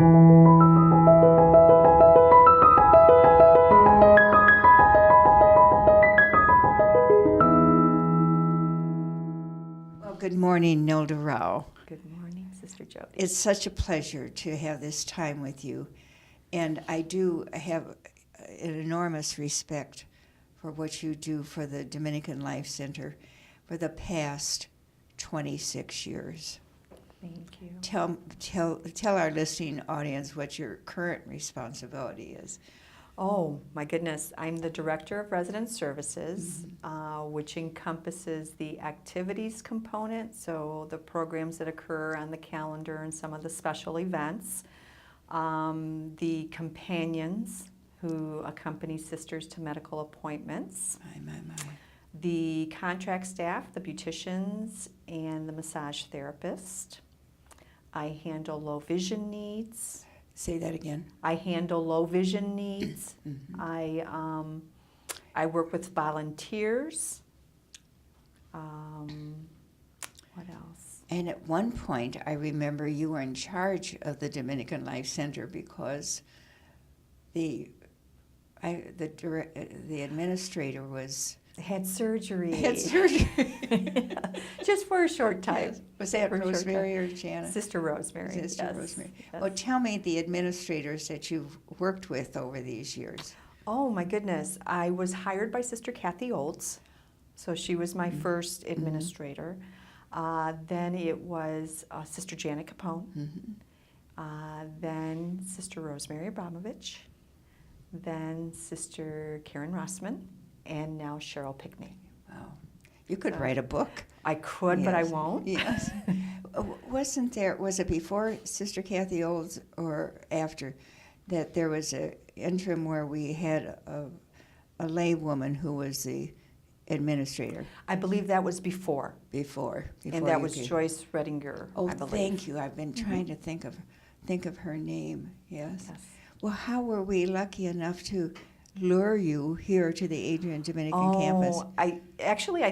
Good morning, Nilda Rao. Good morning, Sister Jody. It's such a pleasure to have this time with you, and I do have an enormous respect for what you do for the Dominican Life Center for the past 26 years. Thank you. Tell our listening audience what your current responsibility is. Oh, my goodness. I'm the Director of Resident Services, which encompasses the activities component, so the programs that occur on the calendar and some of the special events, the companions who accompany sisters to medical appointments, the contract staff, the beauticians, and the massage therapist. I handle low vision needs. Say that again. I handle low vision needs. I work with volunteers. What else? And at one point, I remember you were in charge of the Dominican Life Center because the administrator Had surgery. had surgery. Just for a short time. Yes. Was that For a short Rosemary time. or Janet? Sister Rosemary. Sister yes. Rosemary. Yes. Well, tell me the administrators that you've worked with over these years. Oh my goodness. I was hired by Sister Kathy Olds. So she was my first administrator. Then it was Sister Janet Capone. Then Sister Rosemary Abramovich. Then Sister Karen Rossman. And now Cheryl Pickney. Wow. You could write a book. I could, but I won't. Yes. Was it before Sister Kathy Olds or after that there was an interim where we had a lay woman who was the administrator? I believe that was before. Before And that you was came. Joyce Redinger, Oh, I believe. thank you. I've been trying to think of her name. Yes. Yes. Well, how were we lucky enough to lure you here to the Adrian Dominican campus? I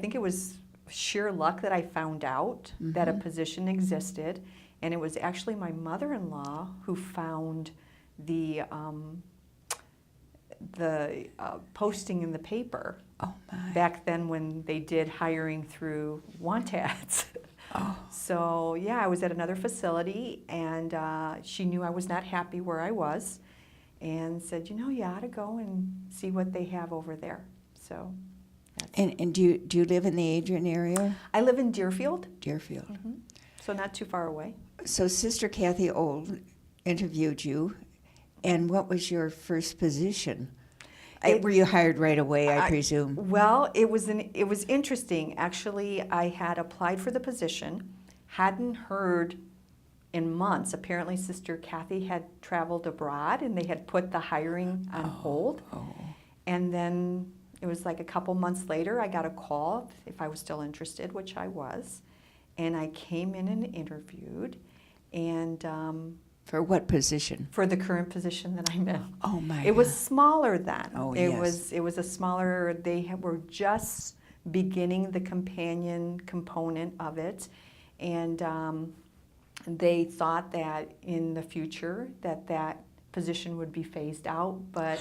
think it was sheer luck that I found out that a position existed, and it was actually my mother-in-law who found the posting in the paper. Oh my. Back then when they did hiring through want ads. Oh. So yeah, I was at another facility, and she knew I was not happy where I was, and said, you ought to go and see what they have over there. So that's And do you live in the Adrian area? I live in Deerfield, Deerfield. so not too far away. So Sister Kathy Old interviewed you, and what was your first position? Were you hired right away, I presume? Well, it was interesting. Actually, I had applied for the position, hadn't heard in months. Apparently, Sister Kathy had traveled abroad, and they had put the hiring on hold. And then it was like a couple months later, I got a call if I was still interested, which I was. And I came in and interviewed, and For what position? for the current position that I'm in. Oh my! It was smaller then. Oh, it yes. was a smaller. Were just beginning the companion component of it, and they thought that in the future that position would be phased out, but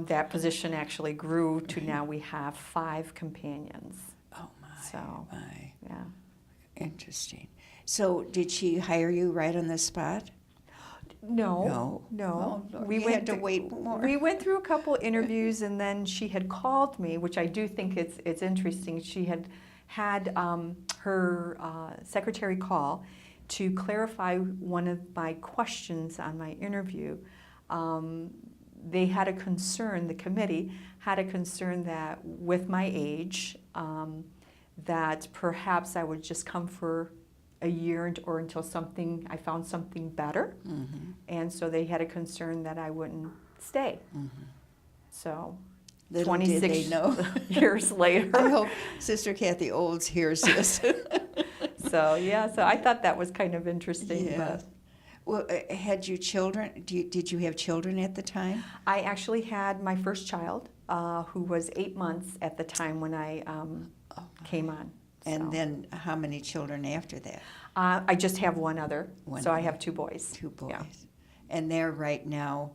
that position actually grew to now we have 5 companions. Oh my! So, my. Yeah. Interesting. So did she hire you right on the spot? No. Oh, you had to wait more. We went through a couple interviews, and then she had called me, which I do think it's interesting. She had her secretary call to clarify one of my questions on my interview. They had a concern, the committee had a concern that with my age, that perhaps I would just come for a year or until I found something better. And so they had a concern that I wouldn't stay. So Little did 26 they know. years later. I hope Sister Kathy Olds hears this. So I thought that was kind of interesting. Yeah. But Well, had you children? Did you have children at the time? I actually had my first child, who was 8 months at the time when I came on. And So, then how many children after that? I just have one other. One so I other. have 2 boys. 2 boys. Yeah. And they're right now,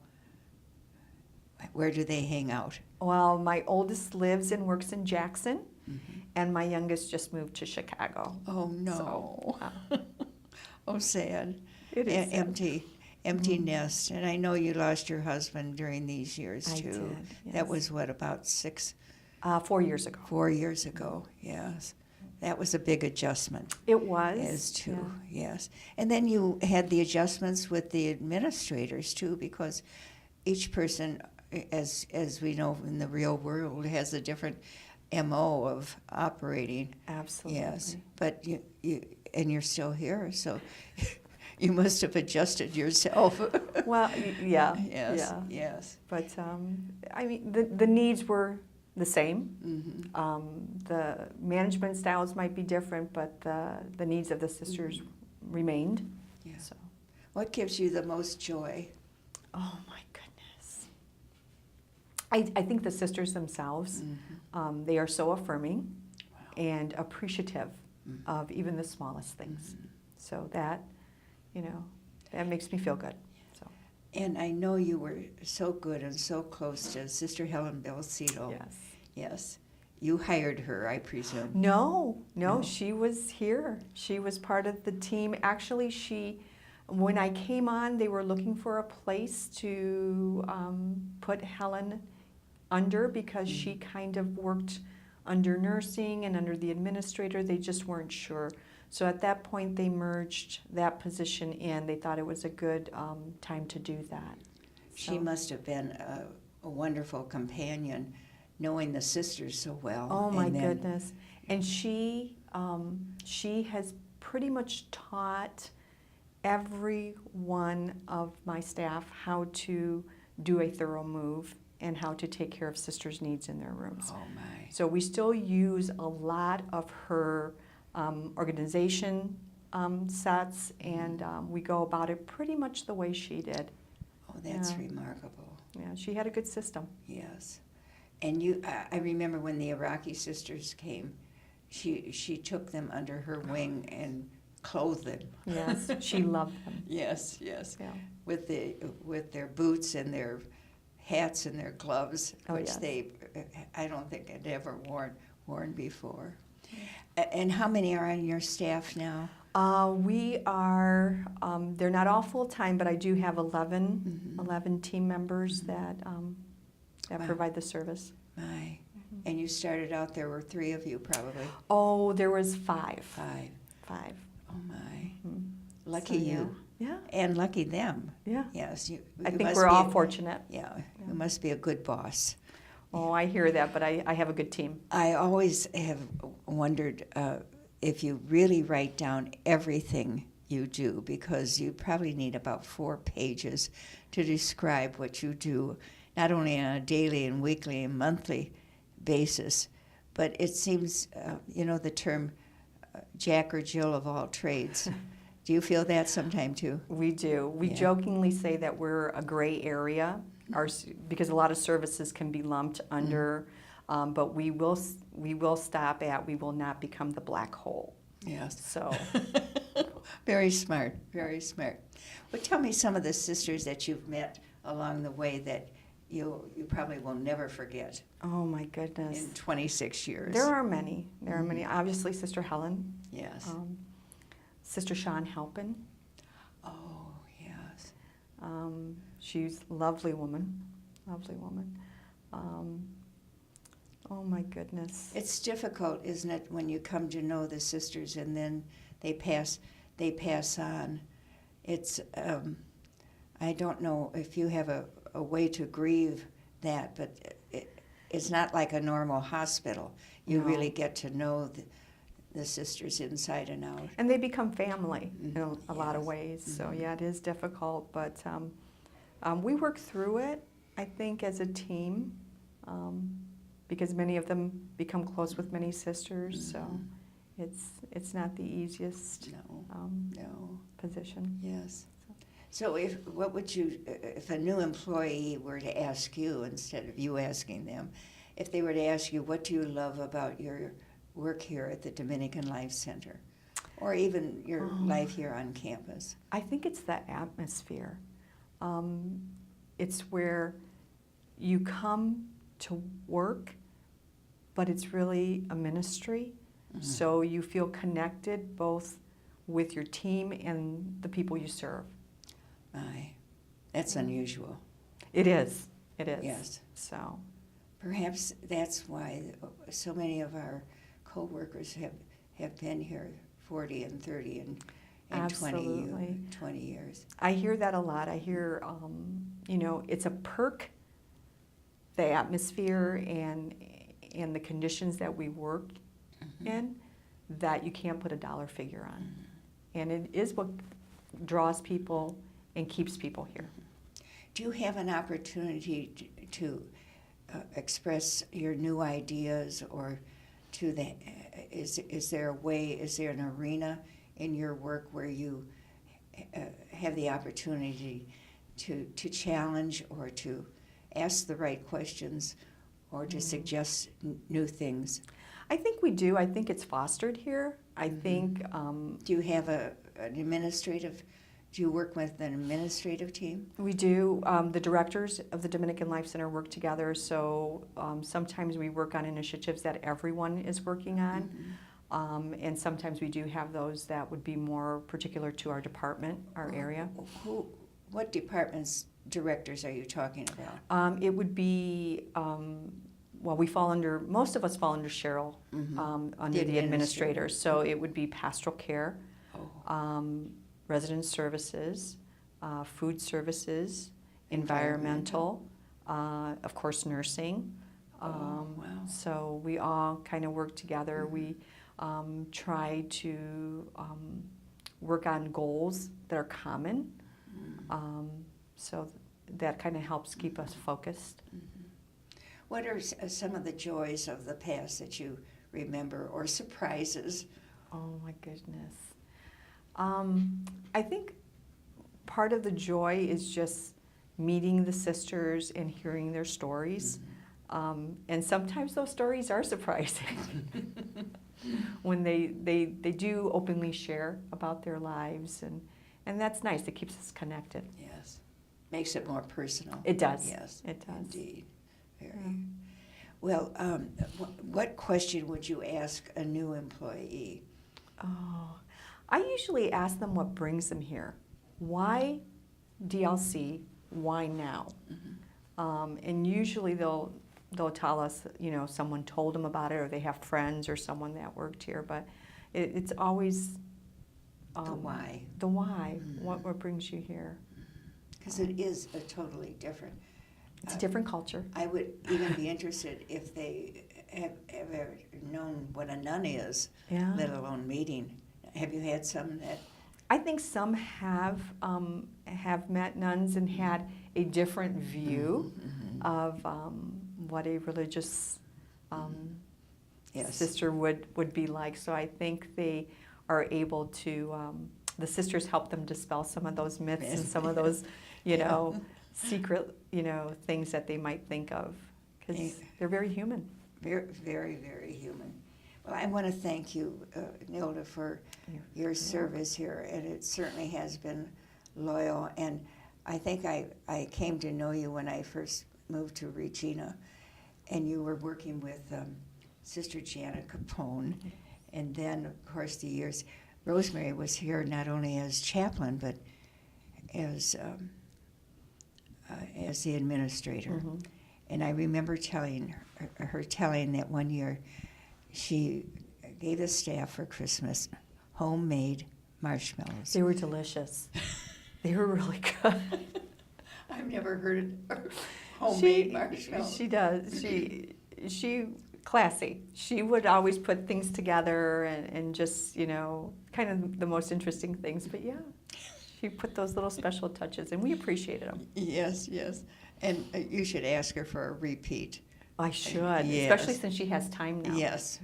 where do they hang out? Well, my oldest lives and works in Jackson, and my youngest just moved to Chicago. Oh, no. So, Oh, sad. it is sad. Empty nest. And I know you lost your husband during these years, I too. did, yes. That was, what, about 4 years ago. 4 years ago, yes. That was a big adjustment. It was. As too, yeah. yes. And then you had the adjustments with the administrators, too, because each person, as we know in the real world, has a different MO of operating. Absolutely. Yes, but you're still here, so you must have adjusted yourself. Well, yeah. Yes, Yeah. yes. But I mean, the needs were the same. The management styles might be different, but the needs of the sisters remained. Yeah. So. What gives you the most joy? Oh my goodness. I think the sisters themselves, they are so affirming and appreciative of even the smallest things. So that, that makes me feel good. So. And I know you were so good and so close to Sister Helen Belcito. Yes. Yes. You hired her, I presume. No, she was here. She was part of the team. Actually, when I came on, they were looking for a place to put Helen under because she kind of worked under nursing and under the administrator. They just weren't sure. So at that point, they merged that position in. They thought it was a good time to do that. She must have been a wonderful companion, knowing the sisters so well. Oh my goodness! And she has pretty much taught every one of my staff how to do a thorough move and how to take care of sisters' needs in their rooms. Oh my! So we still use a lot of her organization sets, and we go about it pretty much the way she did. Oh, that's remarkable. Yeah, she had a good system. Yes. And I remember when the Iraqi sisters came, she took them under her wing and clothed them. Yes, she loved them. Yes, yes. Yeah. With their boots and their hats and their gloves, which yes. I don't think had ever worn before. And how many are on your staff now? We are, they're not all full-time, but I do have 11 team members that provide the service. My. And you started out, there were 3 of you probably. Oh, there was 5. 5. 5. Oh my. Lucky So, you. Yeah. And lucky them. Yeah. Yes. I think we're all fortunate. Yeah. You must be a good boss. Oh, I hear that, but I have a good team. I always have wondered if you really write down everything you do, because you probably need about 4 pages to describe what you do, not only on a daily and weekly and monthly basis, but it seems, the term Jack or Jill of all trades. Do you feel that sometime too? We do. We jokingly say that we're a gray area, because a lot of services can be lumped under, but we will stop at, we will not become the black hole. Yes. So. Very smart, very smart. Well, tell me some of the sisters that you've met along the way that you probably will never forget. Oh my goodness. In 26 years. There are many. There are many. Obviously, Sister Helen. Yes. Sister Sean Halpin. Oh, yes. She's a lovely woman. Lovely woman. Oh my goodness. It's difficult, isn't it, when you come to know the sisters and then they pass on. It's I don't know if you have a way to grieve that, but it's not like a normal hospital. You really get to know the sisters inside and out. And they become family in a lot of ways. So yeah, it is difficult, but we work through it, I think, as a team, because many of them become close with many sisters. So it's not the easiest position. Yes. So if a new employee were to ask you, instead of you asking them, if they were to ask you, what do you love about your work here at the Dominican Life Center, or even your life here on campus? I think it's the atmosphere. It's where you come to work, but it's really a ministry. So you feel connected both with your team and the people you serve. That's unusual. It is. It is. Yes. So Perhaps that's why so many of our co-workers have been here 40 and 30 and 20 years. I hear that a lot. I hear, it's a perk, the atmosphere and the conditions that we work in, that you can't put a dollar figure on. And it is what draws people and keeps people here. Do you have an opportunity to express your new ideas, or is there a way, is there an arena in your work where you have the opportunity to challenge or to ask the right questions or to suggest new things? I think we do. I think it's fostered here. I think... Do you have do you work with an administrative team? We do. The directors of the Dominican Life Center work together, so sometimes we work on initiatives that everyone is working on, and sometimes we do have those that would be more particular to our department, our area. What departments, directors are you talking about? It would be, most of us fall under Cheryl, under the administrator, so it would be pastoral care, resident services, food services, environmental, of course nursing. Wow. So we all kind of work together. We try to work on goals that are common, so that kind of helps keep us focused. What are some of the joys of the past that you remember, or surprises? Oh my goodness. I think part of the joy is just meeting the sisters and hearing their stories. And sometimes those stories are surprising when they do openly share about their lives, and that's nice. It keeps us connected. Yes. Makes it more personal. It does. Yes. It does. Indeed. Very. Well, what question would you ask a new employee? Oh, I usually ask them what brings them here. Why DLC? Why now? And usually they'll tell us, someone told them about it, or they have friends or someone that worked here. But it's always The why. The why. What brings you here? Because it is a totally different. It's a different culture. I would even be interested if they have ever known what a nun is, let alone meeting. Have you had some that? I think some have met nuns and had a different view of what a religious sister would be like. So I think they are able to, the sisters help them dispel some of those myths and some of those, secret, things that they might think of, because they're very human. Very, very, very human. Well, I want to thank you, Nilda, for your service here, and it certainly has been loyal. And I think I came to know you when I first moved to Regina, and you were working with Sister Janet Capone, and then, of course, the years. Rosemary was here not only as chaplain, but as the administrator. And I remember telling her that one year she gave the staff for Christmas homemade marshmallows. They were delicious. They were really good. I've never heard of homemade marshmallows. She does. She classy. She would always put things together and just, kind of the most interesting things. But yeah, she put those little special touches, and we appreciated them. Yes. And you should ask her for a repeat. I should, especially since she has time now. Yes.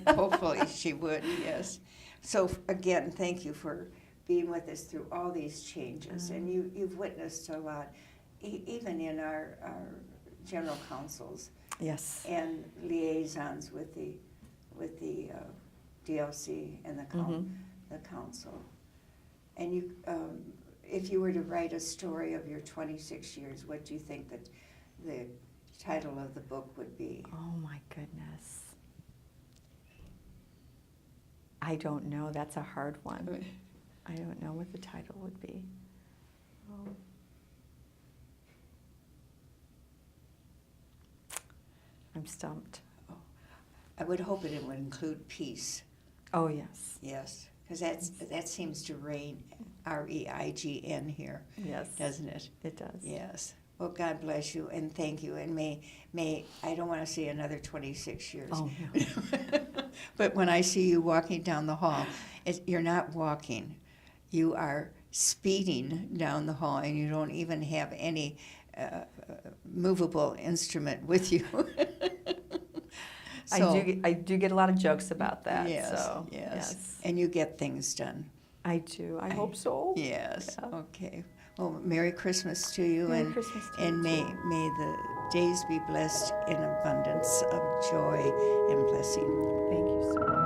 Hopefully she would, yes. So again, thank you for being with us through all these changes. And you've witnessed a lot, even in our general councils. Yes. And liaisons with the DLC and the council. And if you were to write a story of your 26 years, what do you think that the title of the book would be? Oh my goodness. I don't know. That's a hard one. I don't know what the title would be. I'm stumped. I would hope it would include peace. Oh, yes. Yes, because that seems to reign, REIGN here, Yes. doesn't it? It does. Yes. Well, God bless you and thank you. And may I don't want to see another 26 years. Oh, no. But when I see you walking down the hall, you're not walking. You are speeding down the hall, and you don't even have any movable instrument with you. So, I do get a lot of jokes about that. yes, So, yes. And you get things done. I do. I hope so. Yes. Yeah. Okay. Well, Merry Christmas to you, Merry Christmas to you, and may the days be blessed in abundance of joy and blessing. Thank you so much.